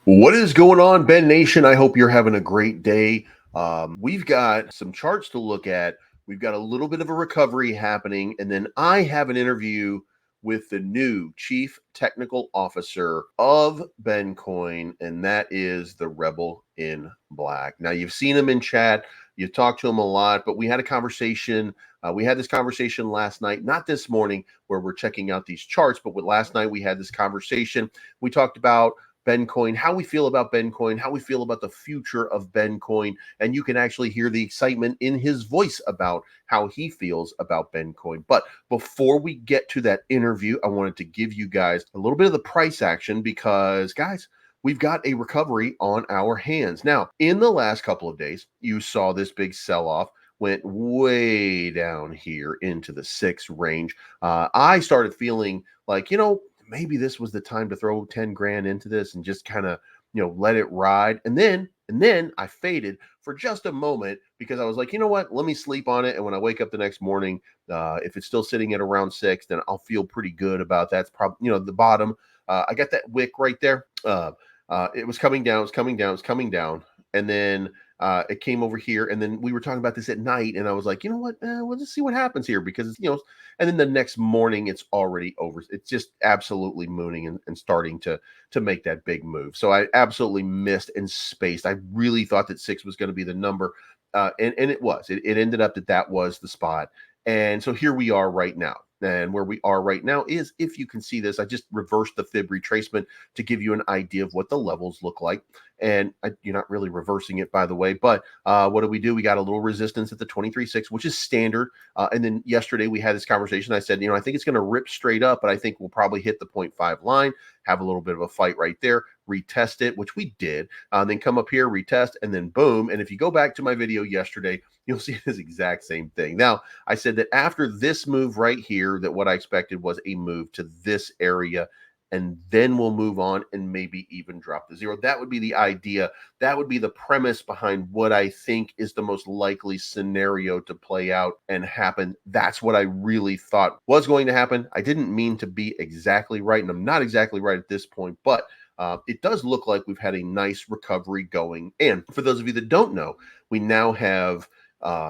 What is going on, Ben Nation? I hope you're having a great day. We've got some charts to look at. We've got a little bit of a recovery happening, and then I have an interview with the new Chief Technical Officer of Bencoin, and that is the Rebel in Black. Now, you've seen him in chat, you've talked to him a lot, but we had a conversation. We had this conversation last night, not this morning, where we're checking out these charts, but last night we had this conversation. We talked about Bencoin, how we feel about Bencoin, how we feel about the future of Bencoin, and you can actually hear the excitement in his voice about how he feels about Bencoin. But before we get to that interview, I wanted to give you guys a little bit of the price action because, guys, we've got a recovery on our hands. Now, in the last couple of days, you saw this big sell-off went way down here into the 6 range. I started feeling like, maybe this was the time to throw 10 grand into this and just kind of, let it ride. And then I faded for just a moment because I was like, you know what, let me sleep on it. And when I wake up the next morning, if it's still sitting at around 6, then I'll feel pretty good about that. It's probably, the bottom. I got that wick right there. It was coming down, and then it came over here, and then we were talking about this at night, and I was like, you know what, we'll just see what happens here because and then the next morning it's already over. It's just absolutely mooning and starting to make that big move. So I absolutely missed and spaced. I really thought that 6 was going to be the number, and it was. It ended up that was the spot, and so here we are right now. And where we are right now is, if you can see this, I just reversed the fib retracement to give you an idea of what the levels look like. And you're not really reversing it, by the way. But what do? We got a little resistance at the 23.6, which is standard. And then yesterday we had this conversation. I said, I think it's going to rip straight up, but I think we'll probably hit the 0.5 line, have a little bit of a fight right there, retest it, which we did, then come up here, retest, and then boom. And if you go back to my video yesterday, you'll see this exact same thing. Now, I said that after this move right here, that what I expected was a move to this area, and then we'll move on and maybe even drop the 0. That would be the idea. That would be the premise behind what I think is the most likely scenario to play out and happen. That's what I really thought was going to happen. I didn't mean to be exactly right, and I'm not exactly right at this point, but it does look like we've had a nice recovery going. And for those of you that don't know, we now have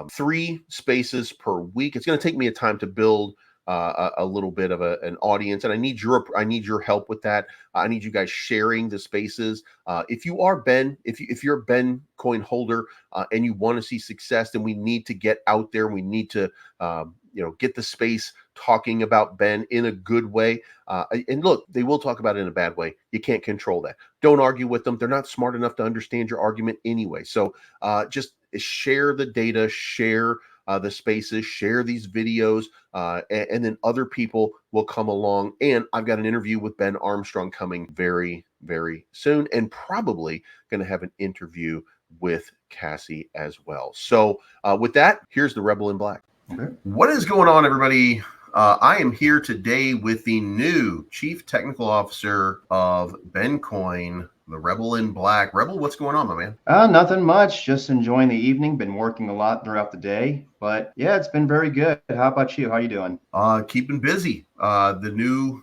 3 spaces per week. It's going to take me a time to build a little bit of an audience, and I need your help with that. I need you guys sharing the spaces. If you are Ben, if you're a Ben coin holder and you want to see success, then we need to get out there. We need to get the space talking about Ben in a good way. And look, they will talk about it in a bad way. You can't control that. Don't argue with them. They're not smart enough to understand your argument anyway. So just share the data, share the spaces, share these videos, and then other people will come along. And I've got an interview with Ben Armstrong coming very, very soon, and probably going to have an interview with Cassie as well. So with that, here's the Rebel in Black. Okay. What is going on, everybody? I am here today with the new Chief Technical Officer of Bencoin, the Rebel in Black. Rebel, what's going on, my man? Nothing much. Just enjoying the evening. Been working a lot throughout the day, but yeah, it's been very good. How about you? How you doing? Keeping busy. The new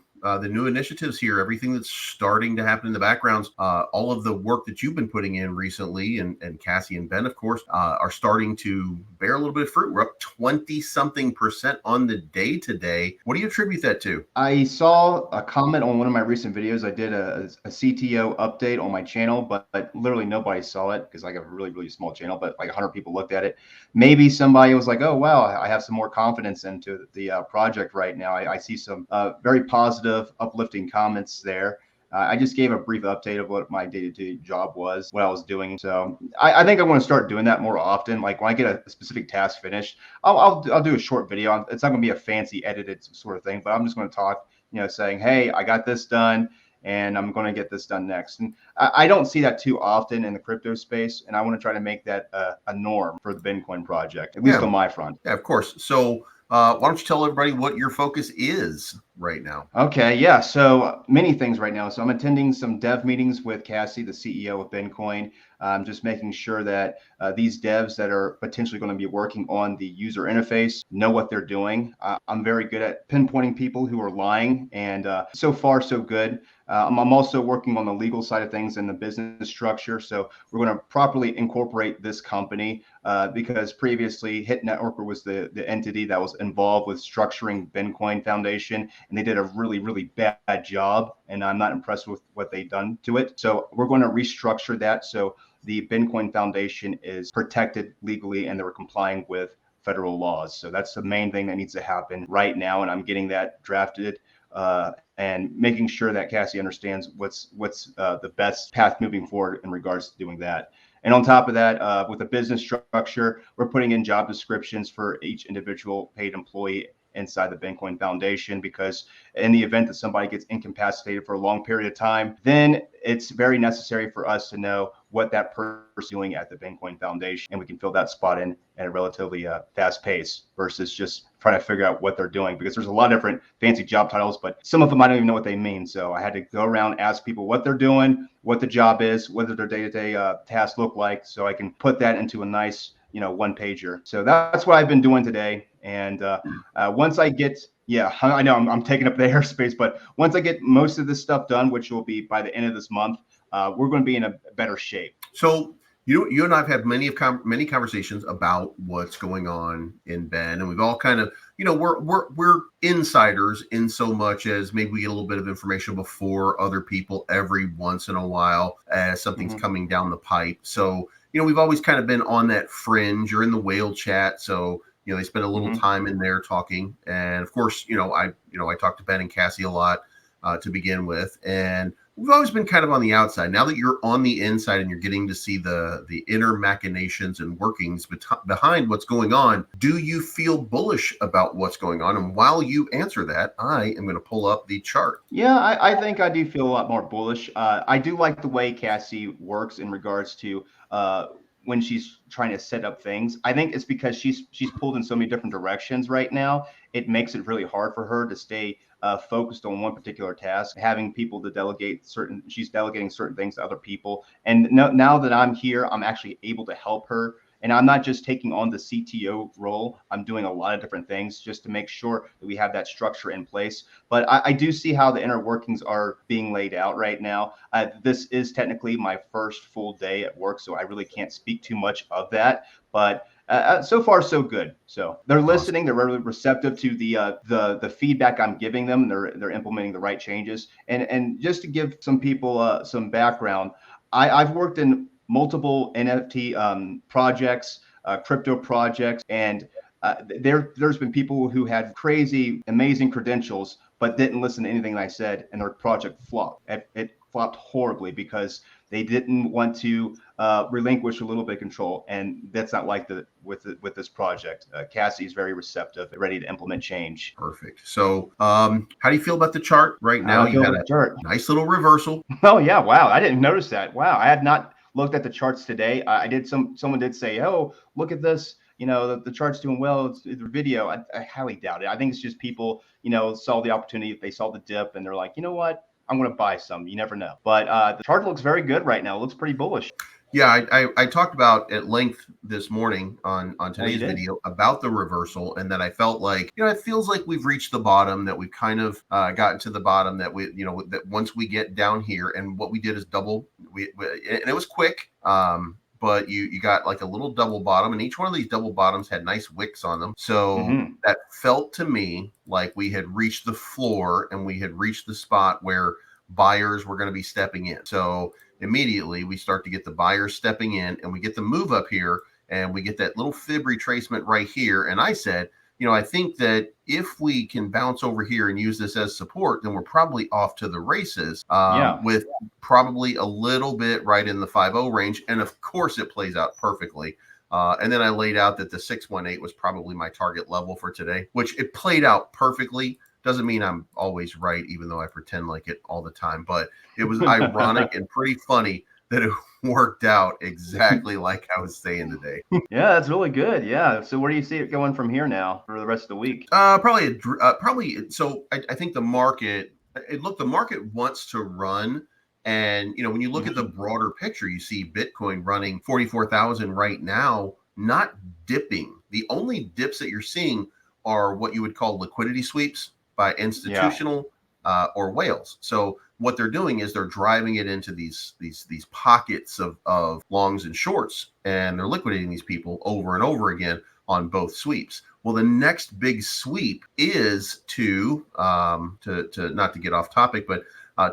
initiatives here, everything that's starting to happen in the backgrounds, all of the work that you've been putting in recently, and Cassie and Ben, of course, are starting to bear a little bit of fruit. We're up 20-something% on the day today. What do you attribute that to? I saw a comment on one of my recent videos. I did a CTO update on my channel, but literally nobody saw it because I have a really, really small channel, but like 100 people looked at it. Maybe somebody was like, oh, wow, I have some more confidence into the project right now. I see some very positive, uplifting comments there. I just gave a brief update of what my day-to-day job was, what I was doing. So I think I want to start doing that more often. Like when I get a specific task finished, I'll do a short video. It's not going to be a fancy edited sort of thing, but I'm just going to talk, saying, hey, I got this done and I'm going to get this done next. And I don't see that too often in the crypto space. And I want to try to make that a norm for the Bencoin project, at least on my front. Yeah, of course. So why don't you tell everybody what your focus is right now? Okay, yeah. So many things right now. So I'm attending some dev meetings with Cassie, the CEO of Bitcoin. Just making sure that these devs that are potentially going to be working on the user interface know what they're doing. I'm very good at pinpointing people who are lying, and so far so good. I'm also working on the legal side of things and the business structure. So we're going to properly incorporate this company because previously Hit Networker was the entity that was involved with structuring Bitcoin Foundation, and they did a really bad job. And I'm not impressed with what they've done to it. So we're going to restructure that so the Bitcoin Foundation is protected legally and they're complying with federal laws. So that's the main thing that needs to happen right now, and I'm getting that drafted and making sure that Cassie understands what's the best path moving forward in regards to doing that. And on top of that, with the business structure, we're putting in job descriptions for each individual paid employee inside the Bitcoin Foundation, because in the event that somebody gets incapacitated for a long period of time, then it's very necessary for us to know what that person is doing at the Bitcoin Foundation, and we can fill that spot in at a relatively fast pace versus just trying to figure out what they're doing, because there's a lot of different fancy job titles, but some of them I don't even know what they mean. So I had to go around, ask people what they're doing, what the job is, what their day-to-day tasks look like, so I can put that into a nice one pager. So that's what I've been doing today. And once I get, yeah, I know I'm taking up the airspace, but once I get most of this stuff done, which will be by the end of this month, we're going to be in a better shape. So you and I've had many conversations about what's going on in Ben, and we've all kind of, we're insiders in so much as maybe we get a little bit of information before other people every once in a while as something's coming down the pipe. So we've always kind of been on that fringe. You're in the whale chat, so they spend a little time in there talking. And of course, I talk to Ben and Cassie a lot to begin with, and we've always been kind of on the outside. Now that you're on the inside and you're getting to see the inner machinations and workings behind what's going on, do you feel bullish about what's going on? And while you answer that, I am going to pull up the chart. Yeah, I think I do feel a lot more bullish. I do like the way Cassie works in regards to when she's trying to set up things. I think it's because she's pulled in so many different directions right now. It makes it really hard for her to stay focused on one particular task. Having people to delegate she's delegating certain things to other people. And now that I'm here, I'm actually able to help her. And I'm not just taking on the CTO role. I'm doing a lot of different things just to make sure that we have that structure in place. But I do see how the inner workings are being laid out right now. This is technically my first full day at work, so I really can't speak too much of that. But so far, so good. So they're listening. They're really receptive to the feedback I'm giving them. They're implementing the right changes. And just to give some people some background, I've worked in multiple NFT projects, crypto projects, and there's been people who had crazy, amazing credentials, but didn't listen to anything I said, and their project flopped. It flopped horribly because they didn't want to relinquish a little bit of control, and that's not like with this project. Cassie is very receptive, ready to implement change. Perfect. So, how do you feel about the chart right now? You got a nice little reversal. Oh yeah, wow! I didn't notice that. Wow, I had not looked at the charts today. I did. Someone did say, "Oh, look at this. The chart's doing well. It's the video." I highly doubt it. I think it's just people, saw the opportunity. They saw the dip, and they're like, you know what? I'm going to buy some. You never know. But the chart looks very good right now. It looks pretty bullish. Yeah, I talked about at length this morning on today's video about the reversal, and that I felt like, it feels like we've reached the bottom, that we've kind of gotten to the bottom, that that once we get down here, and what we did is double, and it was quick, but you got like a little double bottom, and each one of these double bottoms had nice wicks on them. So that felt to me like we had reached the floor, and we had reached the spot where buyers were going to be stepping in. So immediately we start to get the buyers stepping in, and we get the move up here, and we get that little fib retracement right here. And I said, I think that if we can bounce over here and use this as support, then we're probably off to the races with probably a little bit right in the 5.0 range. And of course it plays out perfectly. And then I laid out that the 618 was probably my target level for today, which it played out perfectly. Doesn't mean I'm always right, even though I pretend like it all the time. But it was ironic and pretty funny that worked out exactly like I was saying today. Yeah, that's really good. Yeah. So where do you see it going from here now for the rest of the week? Probably. So I think the market. The market wants to run, and when you look at the Mhm. broader picture, you see Bitcoin running 44,000 right now, not dipping. The only dips that you're seeing are what you would call liquidity sweeps by Yeah. institutional or whales. So what they're doing is they're driving it into these pockets of longs and shorts, and they're liquidating these people over and over again on both sweeps. Well, the next big sweep is to not to get off topic, but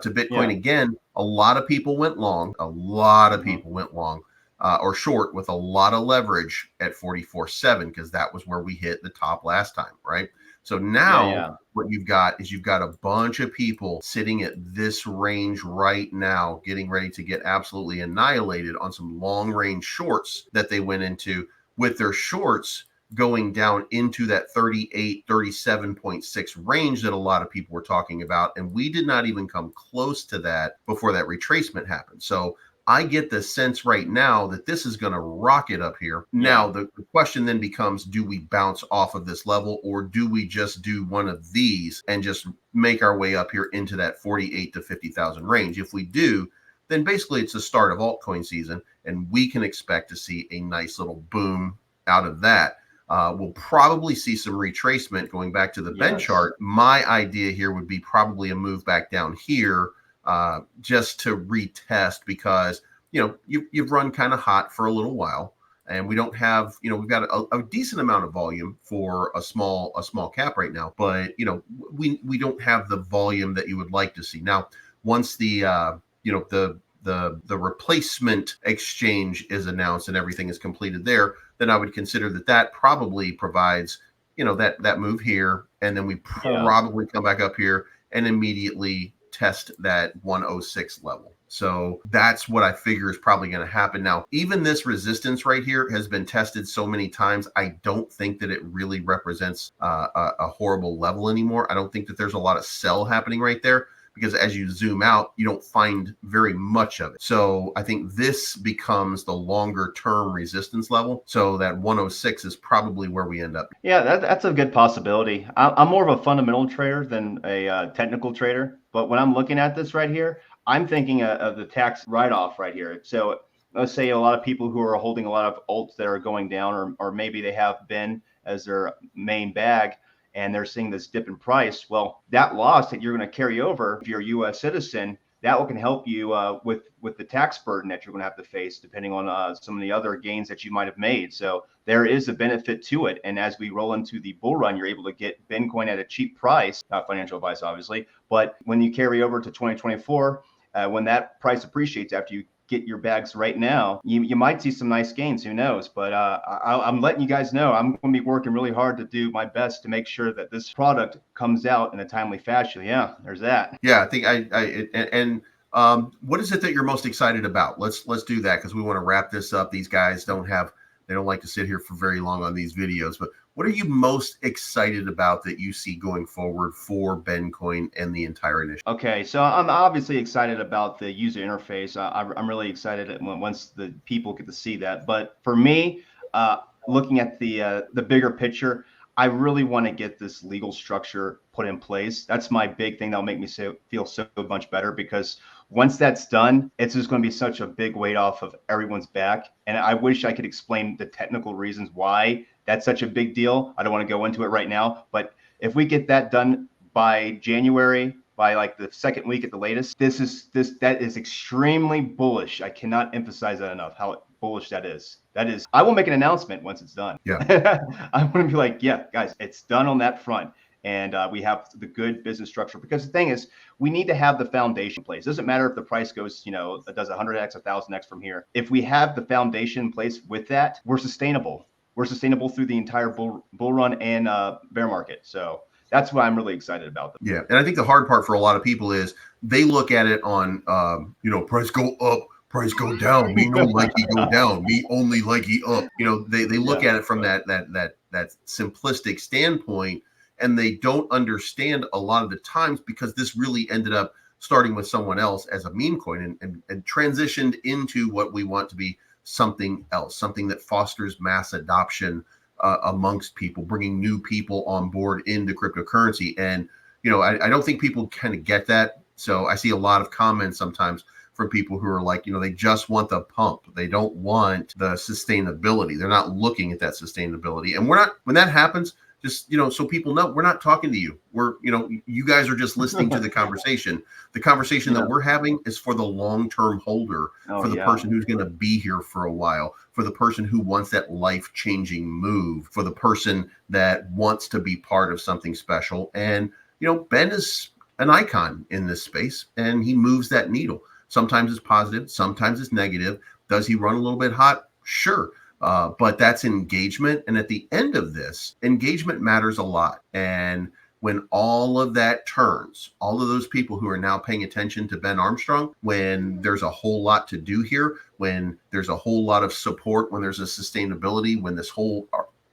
to Bitcoin Yeah. again. A lot of people went long. A lot of Mhm. people went long or short with a lot of leverage at 44.7 because that was where we hit the top last time, right? So Yeah. now Yeah. what you've got is you've got a bunch of people sitting at this range right now, getting ready to get absolutely annihilated on some long range shorts that they went into, with their shorts going down into that 38, 37.6 range that a lot of people were talking about. And we did not even come close to that before that retracement happened. So I get the sense right now that this is going to rocket up here. Yeah. Now, the question then becomes, do we bounce off of this level, or do we just do one of these and just make our way up here into that 48 to 50,000 range? If we do, then basically it's the start of altcoin season, and we can expect to see a nice little boom out of that. We'll probably see some retracement going back to the Ben Yes. chart. My idea here would be probably a move back down here just to retest, because you've run kind of hot for a little while, and we don't have, we've got a decent amount of volume for a small cap right now, but we don't have the volume that you would like to see. Now, once the the replacement exchange is announced and everything is completed there, then I would consider that probably provides, that move here, and then we Yeah. probably come back up here and immediately test that 106 level. So that's what I figure is probably going to happen. Now, even this resistance right here has been tested so many times, I don't think that it really represents a horrible level anymore. I don't think that there's a lot of sell happening right there, because as you zoom out, you don't find very much of it. So I think this becomes the longer term resistance level. So that 106 is probably where we end up. Yeah, that's a good possibility. I'm more of a fundamental trader than a technical trader, but when I'm looking at this right here, I'm thinking of the tax write-off right here. So let's say a lot of people who are holding a lot of alts that are going down, or maybe they have been as their main bag, and they're seeing this dip in price. Well, that loss that you're going to carry over, if you're a U.S. citizen, that can help you with the tax burden that you're going to have to face, depending on some of the other gains that you might have made. So there is a benefit to it. And as we roll into the bull run, you're able to get Bitcoin at a cheap price, not financial advice, obviously. But when you carry over to 2024, when that price appreciates after you get your bags right now, you might see some nice gains. Who knows? But I'm letting you guys know I'm going to be working really hard to do my best to make sure that this product comes out in a timely fashion. Yeah, there's that. Yeah, I think what is it that you're most excited about? Let's do that, because we want to wrap this up. These guys they don't like to sit here for very long on these videos, but what are you most excited about that you see going forward for Bencoin and the entire initiative? Okay, so I'm obviously excited about the user interface. I'm really excited once the people get to see that. But for me, looking at the bigger picture, I really want to get this legal structure put in place. That's my big thing that'll make me feel so much better, because once that's done, it's just going to be such a big weight off of everyone's back. And I wish I could explain the technical reasons why that's such a big deal. I don't want to go into it right now, but if we get that done by January, by like the second week at the latest, that is extremely bullish. I cannot emphasize that enough, how bullish that is. I will make an announcement once it's done. Yeah. I'm going to be like, yeah, guys, it's done on that front. And we have the good business structure, because the thing is, we need to have the foundation in place. It doesn't matter if the price goes, it does 100x, 1000x from here. If we have the foundation in place with that, we're sustainable. We're sustainable through the entire bull run and bear market. So that's what I'm really excited about. Yeah, and I think the hard part for a lot of people is they look at it on, price go up, price go down. Me no likey go down. Me only likey up. They look Yeah, at it from that simplistic standpoint, and they don't understand a lot of the times, because this really ended up starting with someone else as a meme coin and transitioned into what we want to be something else, something that fosters mass adoption amongst people, bringing new people on board into cryptocurrency. And, I don't think people kind of get that. So I see a lot of comments sometimes from people who are like, they just want the pump. They don't want the sustainability. They're not looking at that sustainability. And when that happens, just, so people know, we're not talking to you. We're, you guys are just listening to the conversation. The conversation that we're having is for the long-term holder, for the person who's going to be here for a while, for the person who wants that life-changing move, for the person that wants to be part of something special. And, Ben is an icon in this space, and he moves that needle. Sometimes it's positive, sometimes it's negative. Does he run a little bit hot? Sure. But that's engagement. And at the end of this, engagement matters a lot. And when all of that turns, all of those people who are now paying attention to Ben Armstrong, when there's a whole lot to do here, when there's a whole lot of support, when there's a sustainability, when this whole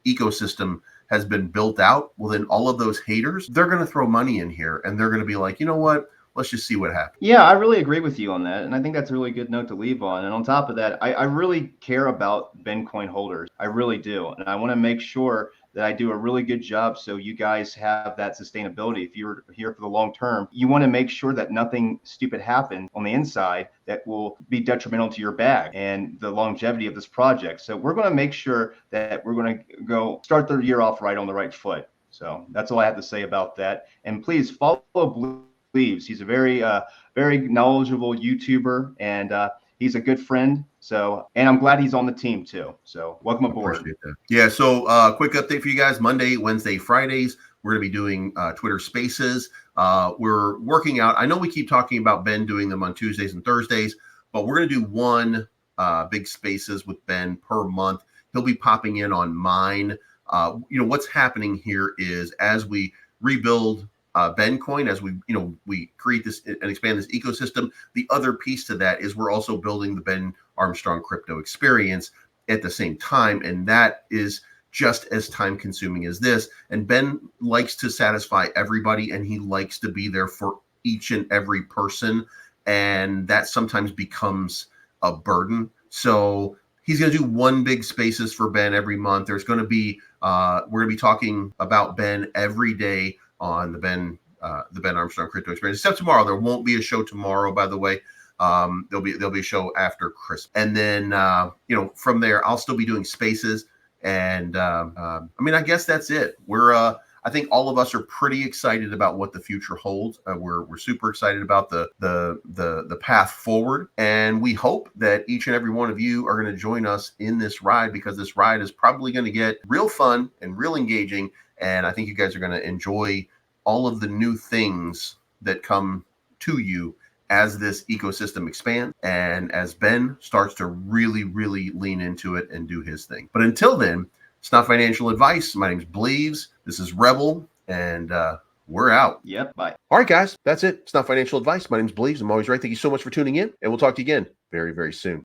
ecosystem has been built out, well, then all of those haters, they're going to throw money in here and they're going to be like, you know what? Let's just see what happens. Yeah, I really agree with you on that. And I think that's a really good note to leave on. And on top of that, I really care about Ben coin holders. I really do. And I want to make sure that I do a really good job so you guys have that sustainability. If you're here for the long term, you want to make sure that nothing stupid happens on the inside that will be detrimental to your bag and the longevity of this project. So we're going to make sure that we're going to go start the year off right on the right foot. So that's all I have to say about that. And please follow Believes. He's a very knowledgeable YouTuber, and he's a good friend. So, and I'm glad he's on the team too. So welcome aboard. Yeah. So quick update for you guys: Monday, Wednesday, Fridays, we're going to be doing Twitter Spaces. We're working out. I know we keep talking about Ben doing them on Tuesdays and Thursdays, but we're going to do one big Spaces with Ben per month. He'll be popping in on mine. What's happening here is as we rebuild Ben coin, as we create this and expand this ecosystem, the other piece to that is we're also building the Ben Armstrong crypto experience at the same time. And that is just as time consuming as this. And Ben likes to satisfy everybody, and he likes to be there for each and every person. And that sometimes becomes a burden. So he's going to do one big Spaces for Ben every month. There's going to be, we're going to be talking about Ben every day on the Ben Armstrong Crypto Experience. Except tomorrow, there won't be a show tomorrow. By the way, there'll be a show after Christmas, and then from there, I'll still be doing Spaces. And I guess that's it. I think all of us are pretty excited about what the future holds. We're super excited about the path forward, and we hope that each and every one of you are going to join us in this ride, because this ride is probably going to get real fun and real engaging. And I think you guys are going to enjoy all of the new things that come to you as this ecosystem expands and as Ben starts to really, really lean into it and do his thing. But until then, it's not financial advice. My name's Bleaves. This is Rebel, and we're out. Yep. Bye. All right, guys. That's it. It's not financial advice. My name's Bleaves. I'm always right. Thank you so much for tuning in, and we'll talk to you again very, very soon.